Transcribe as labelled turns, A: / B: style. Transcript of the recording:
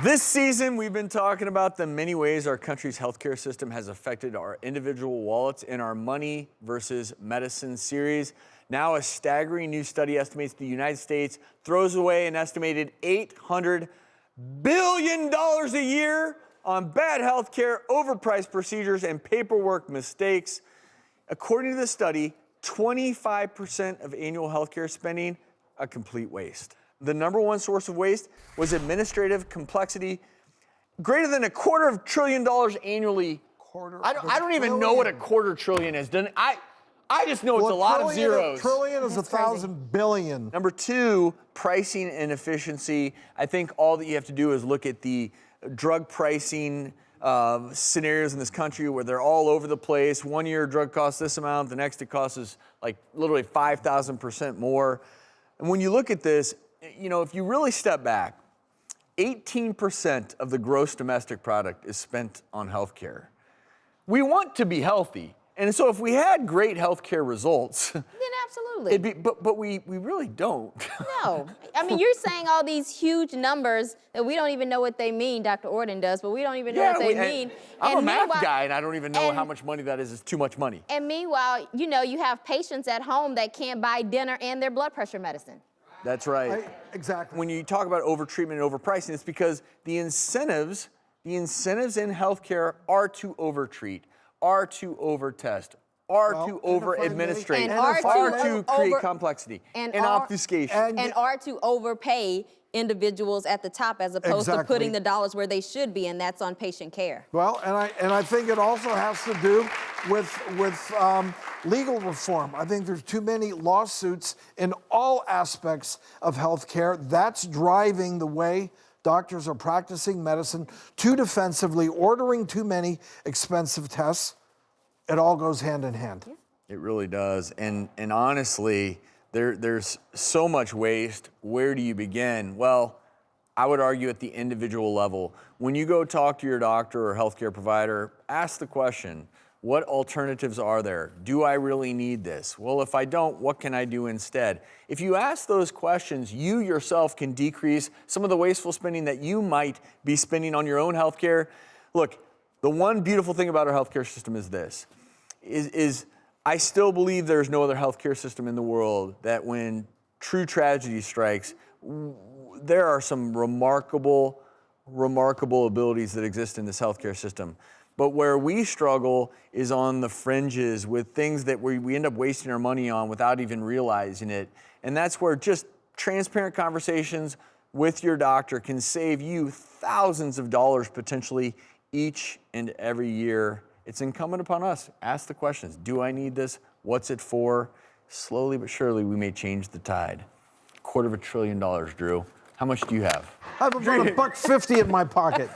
A: This season, we've been talking about the many ways our country's healthcare system has affected our individual wallets in our Money versus Medicine series. Now, a staggering new study estimates the United States throws away an estimated $800 billion a year on bad healthcare, overpriced procedures, and paperwork mistakes. According to the study, 25% of annual healthcare spending, a complete waste. The number one source of waste was administrative complexity, greater than $250 billion annually. I don't even know what $250 billion is. I just know it's a lot of zeros.
B: A trillion is 1,000 billion.
A: Number two, pricing inefficiency. I think all that you have to do is look at the drug pricing scenarios in this country where they're all over the place. 1 year drug costs this amount, the next it costs is like literally 5,000% more. And when you look at this, you know, if you really step back, 18% of the gross domestic product is spent on healthcare. We want to be healthy. And so if we had great healthcare results,
C: then absolutely.
A: But we really don't.
C: No. I mean, you're saying all these huge numbers that we don't even know what they mean. Dr. Ordon does, but we don't even know what they mean.
A: I'm a math guy, and I don't even know how much money that is. It's too much money.
C: And meanwhile, you know, you have patients at home that can't buy dinner and their blood pressure medicine.
A: That's right.
B: Exactly.
A: When you talk about overtreatment and overpricing, it's because the incentives in healthcare are to overtreat, are to overtest, are to over-administrate, are to create complexity and obfuscation.
C: And are to overpay individuals at the top as opposed to putting the dollars where they should be, and that's on patient care.
B: Well, and I think it also has to do with legal reform. I think there's too many lawsuits in all aspects of healthcare. That's driving the way doctors are practicing medicine too defensively, ordering too many expensive tests. It all goes hand in hand.
A: It really does. And honestly, there's so much waste. Where do you begin? Well, I would argue at the individual level. When you go talk to your doctor or healthcare provider, ask the question, what alternatives are there? Do I really need this? Well, if I don't, what can I do instead? If you ask those questions, you yourself can decrease some of the wasteful spending that you might be spending on your own healthcare. Look, the one beautiful thing about our healthcare system is this, is I still believe there's no other healthcare system in the world that when true tragedy strikes, there are some remarkable abilities that exist in this healthcare system. But where we struggle is on the fringes with things that we end up wasting our money on without even realizing it. And that's where just transparent conversations with your doctor can save you thousands of dollars potentially each and every year. It's incumbent upon us. Ask the questions. Do I need this? What's it for? Slowly but surely, we may change the tide. $250 billion, Drew. How much do you have?
B: I have about $1.50 in my pocket.